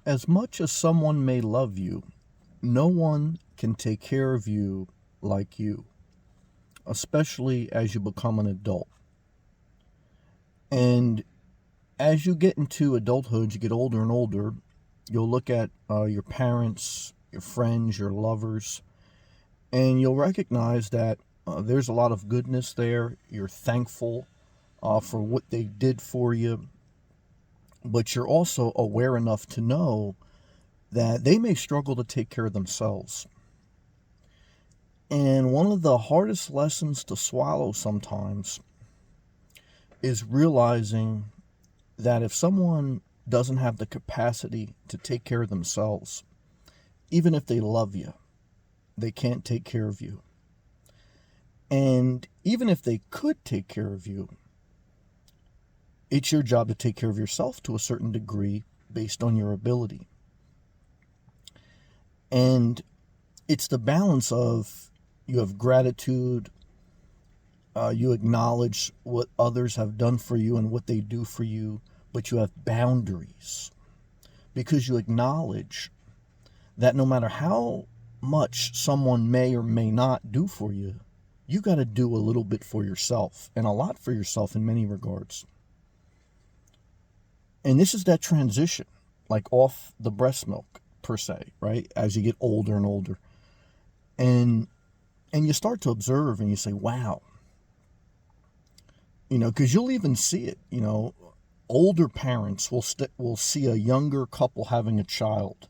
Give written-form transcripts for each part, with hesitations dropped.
As much as someone may love you, no one can take care of you like you, especially as you become an adult. And as you get into adulthood, you get older and older, you'll look at your parents, your friends, your lovers, and you'll recognize that there's a lot of goodness there. You're thankful for what they did for you, but you're also aware enough to know that they may struggle to take care of themselves. And one of the hardest lessons to swallow sometimes is realizing that if someone doesn't have the capacity to take care of themselves, even if they love you, they can't take care of you. And even if they could take care of you, it's your job to take care of yourself to a certain degree based on your ability. And it's the balance of you have gratitude, you acknowledge what others have done for you and what they do for you, but you have boundaries because you acknowledge that no matter how much someone may or may not do for you, you got to do a little bit for yourself and a lot for yourself in many regards. And this is that transition, like off the breast milk per se, right? As you get older and older. And you start to observe and you say, wow. Because you'll even see it, older parents will see a younger couple having a child.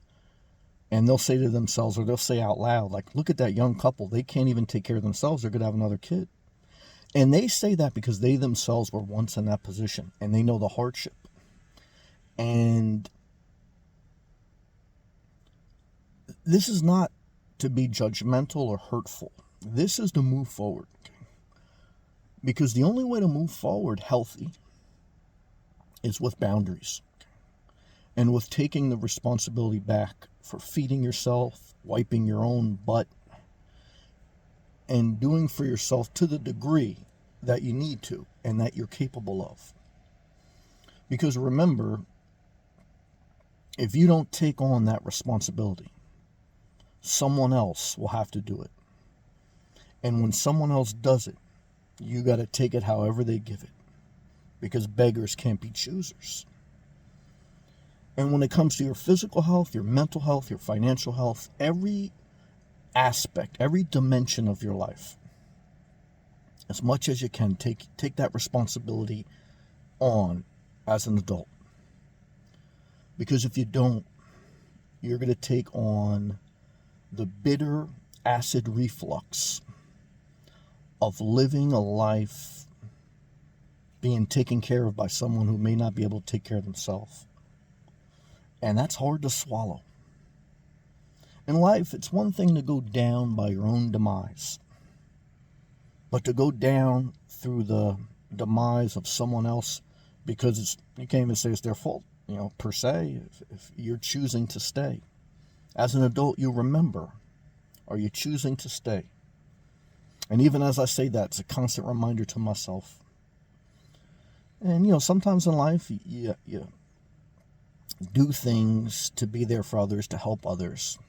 And they'll say to themselves, or they'll say out loud, like, look at that young couple. They can't even take care of themselves. They're going to have another kid. And they say that because they themselves were once in that position and they know the hardship. And this is not to be judgmental or hurtful. This is to move forward. Because the only way to move forward healthy is with boundaries and with taking the responsibility back for feeding yourself, wiping your own butt, and doing for yourself to the degree that you need to and that you're capable of. Because remember, if you don't take on that responsibility, someone else will have to do it. And when someone else does it, you got to take it however they give it. Because beggars can't be choosers. And when it comes to your physical health, your mental health, your financial health, every aspect, every dimension of your life, as much as you can, take that responsibility on as an adult. Because if you don't, you're going to take on the bitter acid reflux of living a life being taken care of by someone who may not be able to take care of themselves. And that's hard to swallow. In life, it's one thing to go down by your own demise. But to go down through the demise of someone else because you can't even say it's their fault, per se, if you're choosing to stay. As an adult, you remember, are you choosing to stay? And even as I say that, it's a constant reminder to myself. And, sometimes in life, you do things to be there for others, to help others.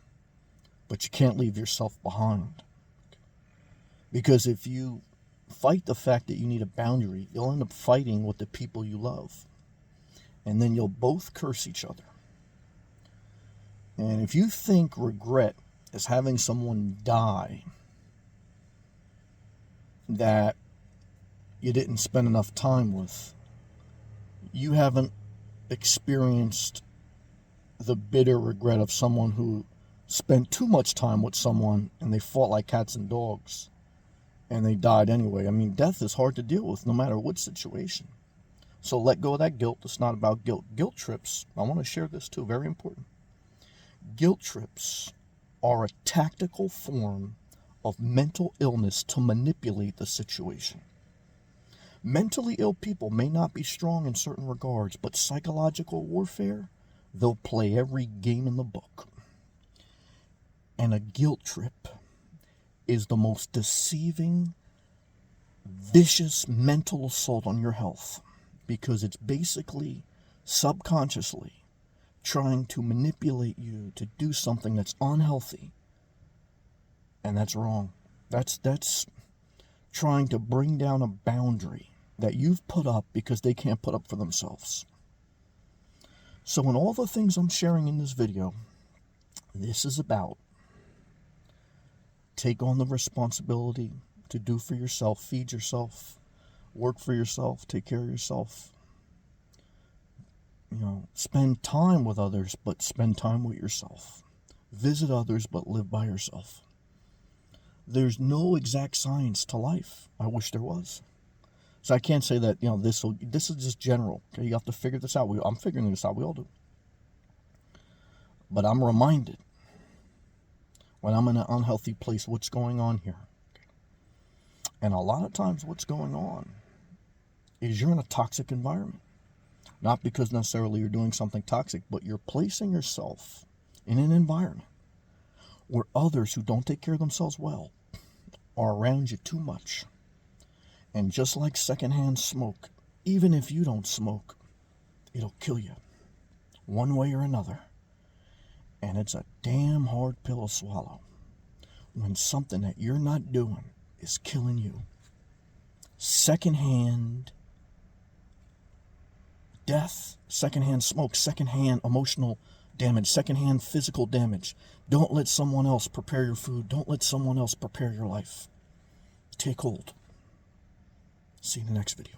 But you can't leave yourself behind. Because if you fight the fact that you need a boundary, you'll end up fighting with the people you love. And then you'll both curse each other. And if you think regret is having someone die that you didn't spend enough time with, you haven't experienced the bitter regret of someone who spent too much time with someone and they fought like cats and dogs and they died anyway. I mean, death is hard to deal with no matter what situation. So let go of that guilt. It's not about guilt. Guilt trips, I want to share this too, very important. Guilt trips are a tactical form of mental illness to manipulate the situation. Mentally ill people may not be strong in certain regards, but psychological warfare, they'll play every game in the book. And a guilt trip is the most deceiving, vicious mental assault on your health because it's basically subconsciously trying to manipulate you to do something that's unhealthy, and that's wrong. That's trying to bring down a boundary that you've put up because they can't put up for themselves. So in all the things I'm sharing in this video, this is about take on the responsibility to do for yourself, feed yourself, work for yourself, take care of yourself. Spend time with others, but spend time with yourself. Visit others, but live by yourself. There's no exact science to life. I wish there was. So I can't say that, this is just general. Okay? You have to figure this out. I'm figuring this out. We all do. But I'm reminded when I'm in an unhealthy place what's going on here. And a lot of times what's going on is you're in a toxic environment. Not because necessarily you're doing something toxic, but you're placing yourself in an environment where others who don't take care of themselves well are around you too much. And just like secondhand smoke, even if you don't smoke, it'll kill you one way or another. And it's a damn hard pill to swallow when something that you're not doing is killing you. Secondhand death, secondhand smoke, secondhand emotional damage, secondhand physical damage. Don't let someone else prepare your food. Don't let someone else prepare your life. Take hold. See you in the next video.